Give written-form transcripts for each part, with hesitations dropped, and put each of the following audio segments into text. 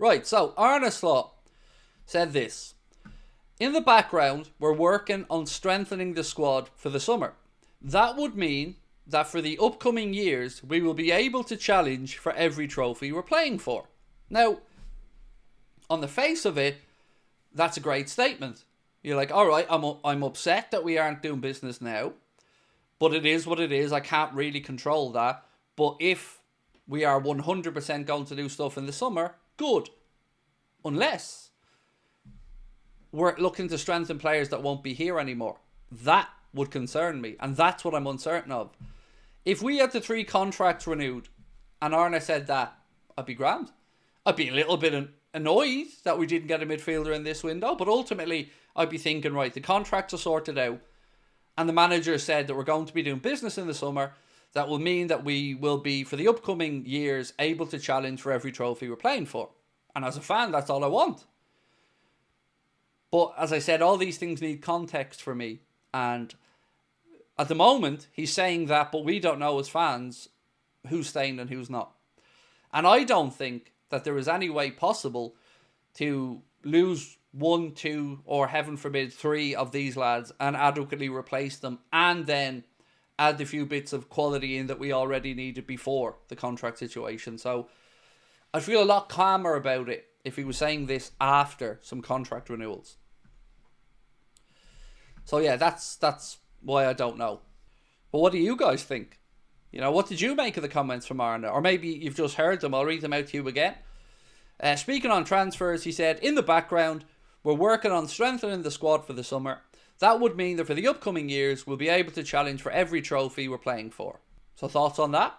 Right, so Arne Slot said this. In the background, we're working on strengthening the squad for the summer. That would mean that for the upcoming years, we will be able to challenge for every trophy we're playing for. Now, on the face of it, that's a great statement. You're like, all right, I'm upset that we aren't doing business now, but it is what it is. I can't really control that. But if we are 100% going to do stuff in the summer, good. Unless we're looking to strengthen players that won't be here anymore. That would concern me, and that's what I'm uncertain of. If we had the 3 contracts renewed, and Arne said that, I'd be grand. I'd be a little bit annoyed that we didn't get a midfielder in this window, but ultimately I'd be thinking, right, the contracts are sorted out, and the manager said that we're going to be doing business in the summer. That will mean that we will be, for the upcoming years, able to challenge for every trophy we're playing for. And as a fan, that's all I want. But as I said, all these things need context for me. And at the moment, he's saying that, but we don't know as fans who's staying and who's not. And I don't think that there is any way possible to lose 1, 2, or heaven forbid 3 of these lads and adequately replace them and then add the few bits of quality in that we already needed before the contract situation. So I feel a lot calmer about it if he was saying this after some contract renewals. So yeah, that's why I don't know. But what do you guys think? You know, what did you make of the comments from Arne? Or maybe you've just heard them. I'll read them out to you again. Speaking on transfers, he said, in the background, we're working on strengthening the squad for the summer. That would mean that for the upcoming years, we'll be able to challenge for every trophy we're playing for. So thoughts on that?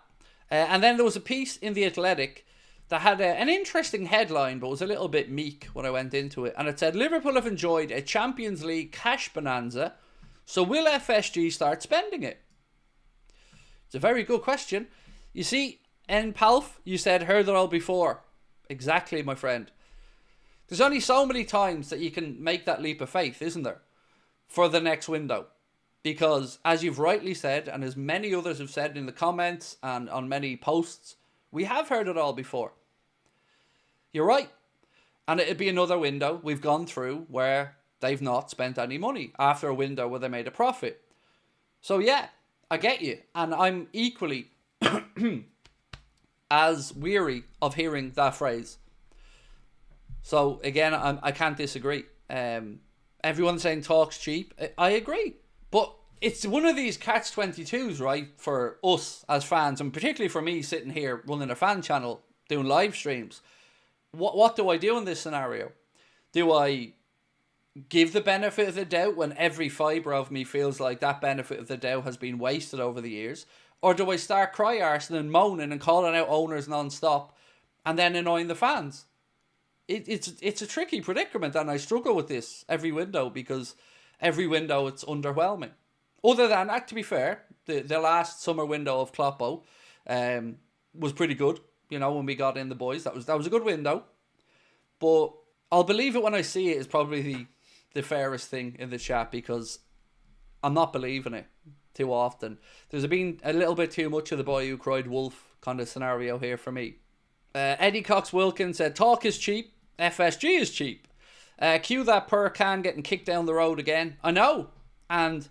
And then there was a piece in The Athletic that had an interesting headline, but was a little bit meek when I went into it. And it said, Liverpool have enjoyed a Champions League cash bonanza, so will FSG start spending it? It's a very good question. You see, Palf, you said, heard it all before. Exactly, my friend. There's only so many times that you can make that leap of faith, isn't there? For the next window. Because, as you've rightly said, and as many others have said in the comments and on many posts, we have heard it all before. You're right. And it'd be another window we've gone through where they've not spent any money after a window where they made a profit. So yeah, I get you. And I'm equally as weary of hearing that phrase. So again, I can't disagree. Everyone's saying talk's cheap. I agree. But it's one of these catch-22s, right, for us as fans, and particularly for me sitting here running a fan channel, doing live streams. What do I do in this scenario? Do I give the benefit of the doubt when every fibre of me feels like that benefit of the doubt has been wasted over the years? Or do I start cry-arsing and moaning and calling out owners non-stop and then annoying the fans? It's a tricky predicament, and I struggle with this every window because every window it's underwhelming. Other than that, to be fair, the last summer window of Kloppo was pretty good. You know, when we got in the boys, that was a good window. But I'll believe it when I see it is probably the fairest thing in the chat, because I'm not believing it too often. There's been a little bit too much of the boy who cried wolf kind of scenario here for me. Eddie Cox Wilkins said, talk is cheap, FSG is cheap. Cue that per can getting kicked down the road again. I know. And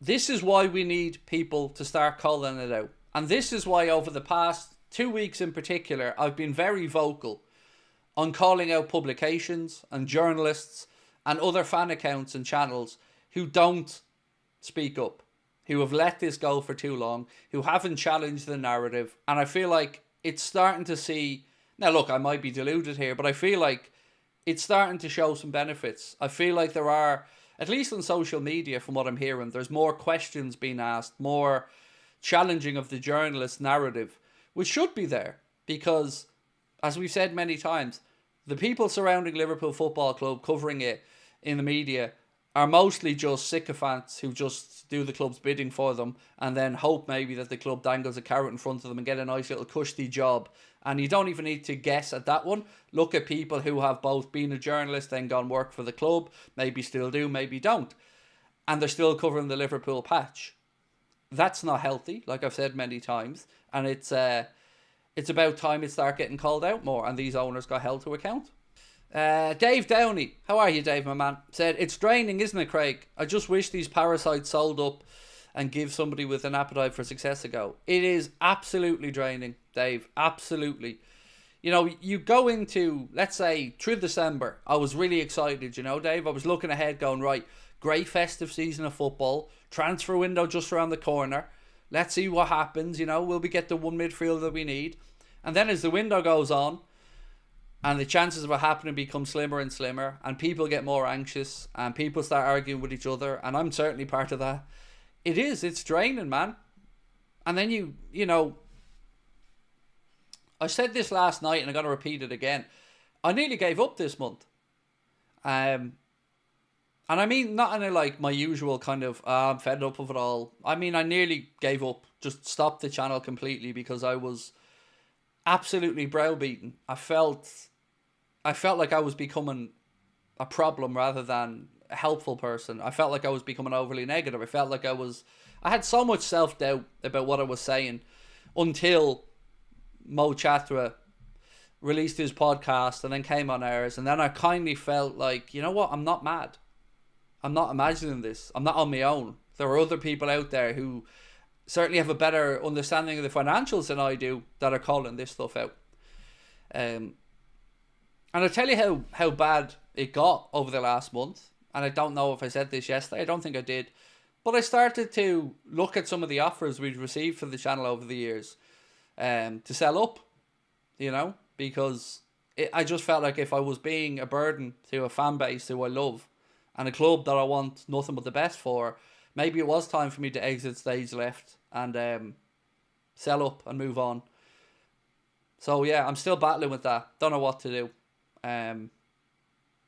this is why we need people to start calling it out. And this is why over the past 2 weeks in particular, I've been very vocal on calling out publications and journalists and other fan accounts and channels who don't speak up, who have let this go for too long, who haven't challenged the narrative. And I feel like it's starting to see... Now, look, I might be deluded here, but I feel like it's starting to show some benefits. I feel like there are, at least on social media from what I'm hearing, there's more questions being asked, more challenging of the journalist narrative, which should be there. Because, as we've said many times, the people surrounding Liverpool Football Club covering it in the media are mostly just sycophants who just do the club's bidding for them and then hope maybe that the club dangles a carrot in front of them and get a nice little cushy job. And you don't even need to guess at that one. Look at people who have both been a journalist, then gone work for the club, maybe still do, maybe don't, and they're still covering the Liverpool patch. That's not healthy, like I've said many times, and it's it's about time it start getting called out more and these owners got held to account. Dave Downey, how are you, Dave, my man? Said, it's draining, isn't it, Craig? I just wish these parasites sold up and give somebody with an appetite for success a go. It is absolutely draining, Dave. Absolutely. You know, you go into, let's say, through December, I was really excited, you know, Dave. I was looking ahead going, right, great festive season of football. Transfer window just around the corner. Let's see what happens, you know. Will we get the one midfielder that we need? And then as the window goes on, and the chances of it happening become slimmer and slimmer, and people get more anxious, and people start arguing with each other, and I'm certainly part of that. It's draining, man. And then you know, I said this last night, and I'm going to repeat it again. I nearly gave up this month. And I mean, not in a, like, my usual kind of, I'm fed up of it all. I mean, I nearly gave up, just stopped the channel completely because I was absolutely browbeaten. I felt like I was becoming a problem rather than a helpful person. I felt like I was becoming overly negative. I felt like I had so much self-doubt about what I was saying until Mo Chatra released his podcast and then came on ours. And then I kindly felt like, you know what? I'm not mad. I'm not imagining this. I'm not on my own. There are other people out there who certainly have a better understanding of the financials than I do that are calling this stuff out. And I'll tell you how bad it got over the last month. And I don't know if I said this yesterday. I don't think I did. But I started to look at some of the offers we'd received for the channel over the years to sell up, you know, because I just felt like if I was being a burden to a fan base who I love and a club that I want nothing but the best for, maybe it was time for me to exit stage left and sell up and move on. So yeah, I'm still battling with that. Don't know what to do.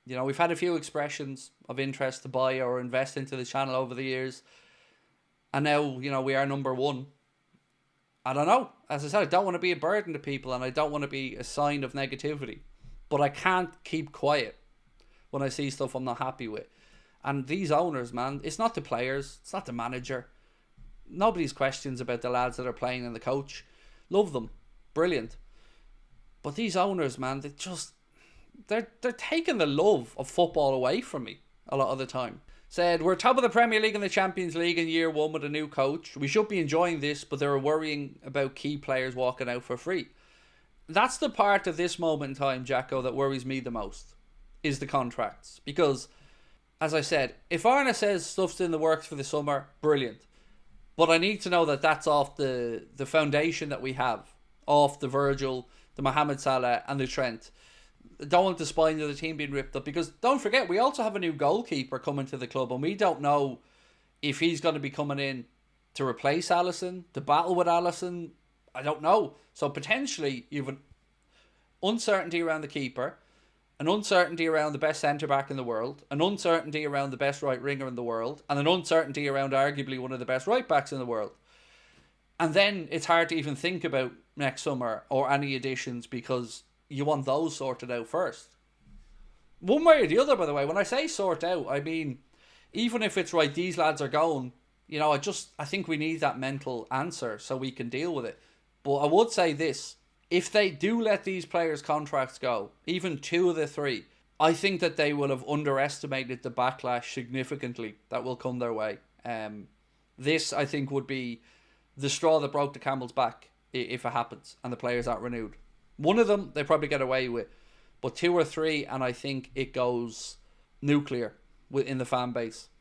You know, we've had a few expressions of interest to buy or invest into the channel over the years. And now, you know, we are number one. I don't know. As I said, I don't want to be a burden to people and I don't want to be a sign of negativity. But I can't keep quiet when I see stuff I'm not happy with. And these owners, man, it's not the players. It's not the manager. Nobody's questions about the lads that are playing and the coach. Love them. Brilliant. But these owners, man, they're taking the love of football away from me a lot of the time. Said, we're top of the Premier League and the Champions League in year one with a new coach. We should be enjoying this, but they're worrying about key players walking out for free. That's the part of this moment in time, Jacko, that worries me the most, is the contracts. Because, as I said, if Arne says stuff's in the works for the summer, brilliant. But I need to know that that's off the foundation that we have, off the Virgil, the Mohamed Salah and the Trent. Don't want the spine of the team being ripped up, because don't forget we also have a new goalkeeper coming to the club and we don't know if he's going to be coming in to replace Alisson, to battle with Alisson. I don't know. So potentially you've an uncertainty around the keeper, an uncertainty around the best centre back in the world, an uncertainty around the best right winger in the world, and an uncertainty around arguably one of the best right backs in the world. And then it's hard to even think about next summer or any additions because you want those sorted out first. One way or the other, by the way. When I say sort out, I mean, even if it's right, these lads are going, you know, I think we need that mental answer so we can deal with it. But I would say this, if they do let these players' contracts go, even two of the three, I think that they will have underestimated the backlash significantly that will come their way. This, I think, would be the straw that broke the camel's back if it happens and the players aren't renewed. One of them, they probably get away with. But two or three, and I think it goes nuclear in the fan base.